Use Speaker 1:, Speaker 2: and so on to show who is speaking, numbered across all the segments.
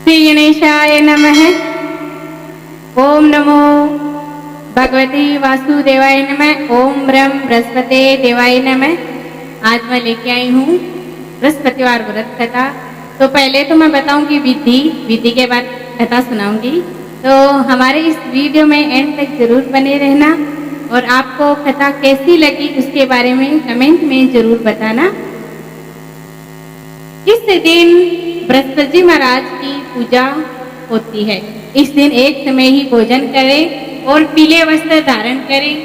Speaker 1: श्री गणेशाय नमः। ओम नमो भगवती वासुदेवाय नमः। ओम ब्रह्म बृहस्पति देवाय नमः। आज मैं लेके आई हूँ बृहस्पतिवार व्रत कथा। तो पहले तो मैं बताऊंगी विधि के बाद कथा सुनाऊंगी। तो हमारे इस वीडियो में एंड तक जरूर बने रहना और आपको कथा कैसी लगी उसके बारे में कमेंट में जरूर बताना। इस दिन बृहस्पति जी महाराज की पूजा होती है। इस दिन एक समय ही भोजन करें और पीले वस्त्र धारण करें,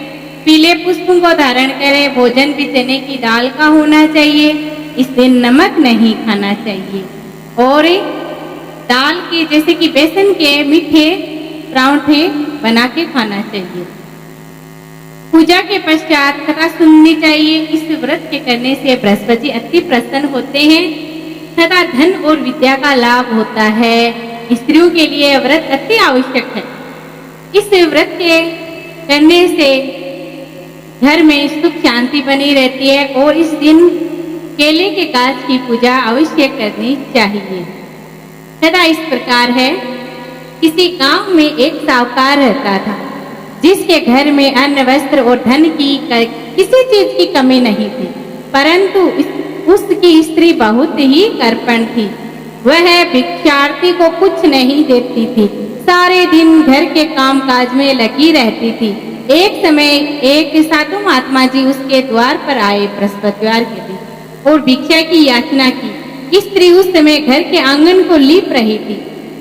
Speaker 1: पीले पुष्पों को धारण करें। भोजन भी चने की दाल का होना चाहिए। इस दिन नमक नहीं खाना चाहिए और दाल के जैसे कि बेसन के मीठे परांठे बना के खाना चाहिए। पूजा के पश्चात कथा सुननी चाहिए। इस व्रत के करने से बृहस्पति अति प्रसन्न होते हैं तथा धन और विद्या का लाभ होता है। स्त्रियों के लिए व्रत अति आवश्यक है। इस व्रत के करने से घर में सुख शांति बनी रहती है और इस दिन केले के गाछ की पूजा अवश्य करनी चाहिए। तथा इस प्रकार है, किसी गांव में एक साहूकार रहता था जिसके घर में अन्न वस्त्र और धन की किसी चीज की कमी नहीं थी, परंतु उसकी स्त्री बहुत ही कृपण थी। वह भिक्षार्थी को कुछ नहीं देती थी, सारे दिन घर के काम काज में लगी रहती थी। एक समय एक साधु महात्मा जी उसके द्वार पर आए बृहस्पतिवार के दिन और भिक्षा की याचना की। स्त्री उस समय घर के आंगन को लीप रही थी।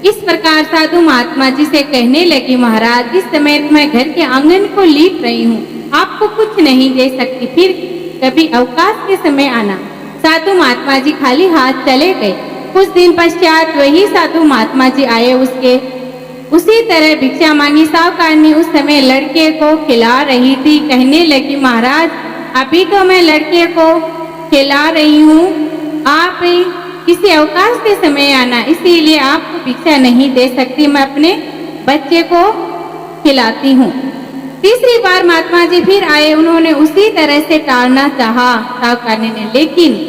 Speaker 1: इस प्रकार साधु महात्मा जी से कहने लगी, महाराज इस समय मैं घर के आंगन को लीप रही हूँ, आपको कुछ नहीं दे सकती, फिर कभी अवकाश के समय आना। साधु महात्मा जी खाली हाथ चले गए। कुछ दिन पश्चात वही साधु महात्मा जी आए। उसी तरह भिक्षा मांगी। साहूकारनी उस समय लड़के को खिला रही थी। कहने लगी, महाराज अभी तो मैं लड़के को खिला रही हूँ, आप किसी अवकाश के समय आना, इसीलिए आपको भिक्षा नहीं दे सकती, मैं अपने बच्चे को खिलाती हूँ। तीसरी बार महात्मा जी फिर आए। उन्होंने उसी तरह से टालना चाहा साहूकारनी ने, लेकिन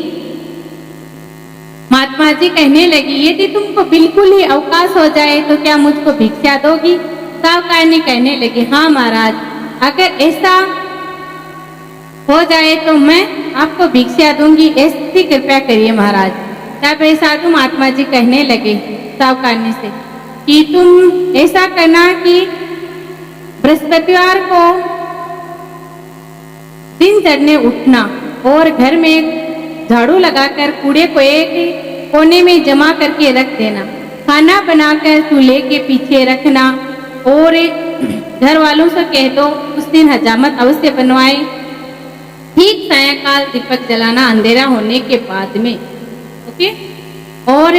Speaker 1: महात्मा जी कहने लगी, यदि तुमको बिल्कुल ही अवकाश हो जाए तो क्या मुझको भिक्षा दोगी? साहूकारनी कहने लगी, हाँ महाराज, अगर ऐसा हो जाए तो मैं आपको भिक्षा दूंगी, ऐसी कृपया करिए महाराज। तब साधु महात्मा जी कहने लगे साहूकारनी से कि तुम ऐसा करना कि बृहस्पतिवार को दिन चढ़ने उठना और घर में झाड़ू लगाकर कूड़े को एक कोने में जमा करके रख देना। खाना बनाकर चूल्हे के पीछे रखना और घर वालों से कह दो उस दिन हजामत अवश्य बनवाए। ठीक सायंकाल दीपक जलाना अंधेरा होने के बाद में, ओके। और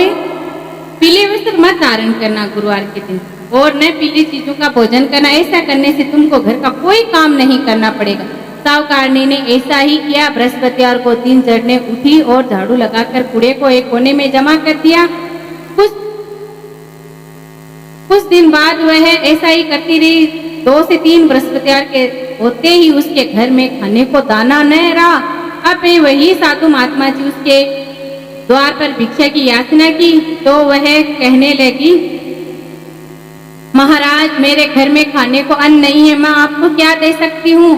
Speaker 1: पीले वस्त्र मत धारण करना गुरुवार के दिन और न पीली चीजों का भोजन करना। ऐसा करने से तुमको घर का कोई काम नहीं करना पड़ेगा। साहूकारनी ने ऐसा ही किया। बृहस्पतिवार को दिन चढ़ने उठी और झाड़ू लगाकर कूड़े को एक कोने में जमा कर दिया। कुछ दिन बाद वह ऐसा ही करती रही। 2 से 3 बृहस्पतिवार के होते ही उसके घर में खाने को दाना न रहा। अब वही साधु महात्मा जी उसके द्वार पर भिक्षा की याचना की तो वह कहने लगी, महाराज मेरे घर में खाने को अन्न नहीं है, मैं आपको क्या दे सकती हूँ?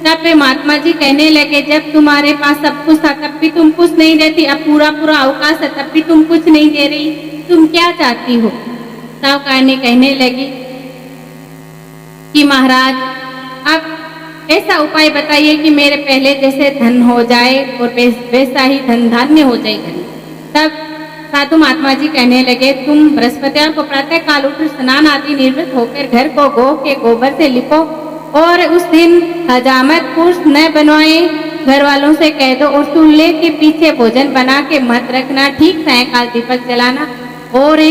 Speaker 1: तब महात्मा जी कहने लगे, जब तुम्हारे पास सब कुछ था तब भी तुम कुछ नहीं देती, अब पूरा अवकाश है तब भी तुम कुछ नहीं दे रही, तुम क्या चाहती हो? साहूकारनी कहने लगी कि महाराज अब ऐसा उपाय बताइए कि मेरे पहले जैसे धन हो जाए और वैसा ही धन धान्य हो जाए। तब साधु महात्मा जी कहने लगे, तुम बृहस्पतिवार को प्रातः काल उठ स्नान आदि निवृत्त होकर घर को गौ के गोबर से लिपो और उस दिन हजामत पुरुष न बनवाए। घर वालों से कह दो और चूल्हे के पीछे भोजन बना के मत रखना। ठीक सायंकाल दीपक जलाना और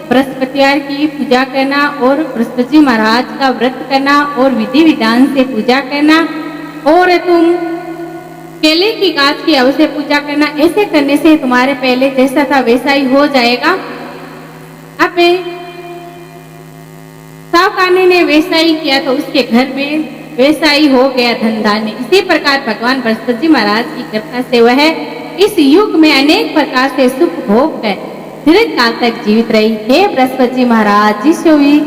Speaker 1: बृहस्पतिवार की पूजा करना और बृहस्पति महाराज का व्रत करना और विधि विधान से पूजा करना और तुम केले की गाछ की अवश्य पूजा करना। ऐसे करने से तुम्हारे पहले जैसा था वैसा ही हो जाएगा। अब साहूकारनी ने वैसा ही किया तो उसके घर में वैसा ही हो गया धन धान्य। इसी प्रकार भगवान बृहस्पति महाराज की कृपा से वह इस युग में अनेक प्रकार से सुख भोग गए। दीर्घ काल तक जीवित रही। हे बृहस्पति जी महाराज जिसो भी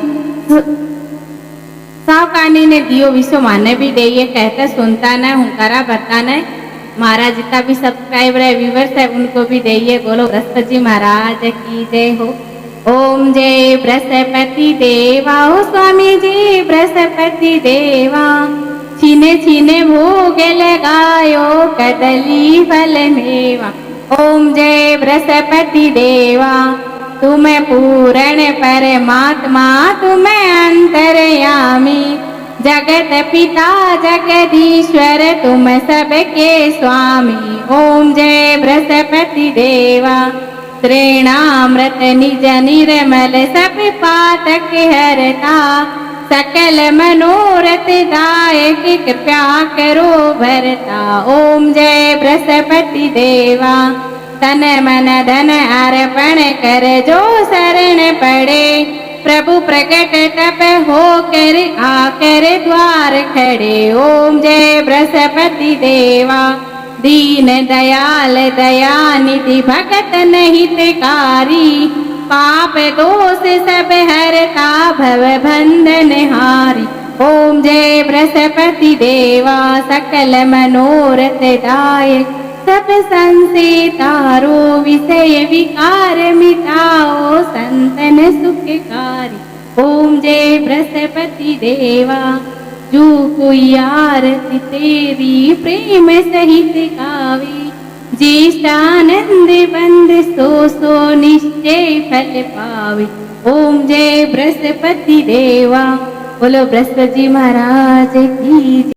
Speaker 1: सावकानी ने दियो विश्व माने भी दे, ये कहते सुनता न हुंकारा भरता न। महाराज जितना भी सब्सक्राइबर है व्यूवर्स है उनको भी दे। बोलो बृहस्पति जी महाराज की जय हो। ओम जय बृहस्पति देवा, ओ स्वामी जी बृहस्पति देवा, छीने छीने भोग लगायो कदली फल मेवा। ओम जय बृहस्पति देवा, तुम पूर्ण परमात्मा तुम अंतर्यामी, जगत पिता जगदीश्वर तुम सबके स्वामी। ओम जय बृहस्पति देवा, तृणामृत निज निर्मल सब पातक हरता, सकल मनोरथ दायक कृपा करो भरता। ओम जय बृहस्पति देवा, तन मन धन अर्पण कर जो शरण पड़े, प्रभु प्रकट तप हो कर आकर द्वार खड़े। ओम जय बृहस्पति देवा, दीन दयाल दयानिधि भगत हितकारी, पाप दोष सब हरता भव बंधन हारी। ओम जय बृहस्पति देवा, सकल मनोरथ दायक सब संशय तारो, विषय विकार मिटाओ संतन सुखकारी। ओम जय बृहस्पति देवा, जो कोई आरती तेरी प्रेम सहित गावे, ज्येष्ठानंद बंद सो सो निश्चय फल पावे। ओम जय बृहस्पति देवा, बोलो बृहस्पति जी महाराज की।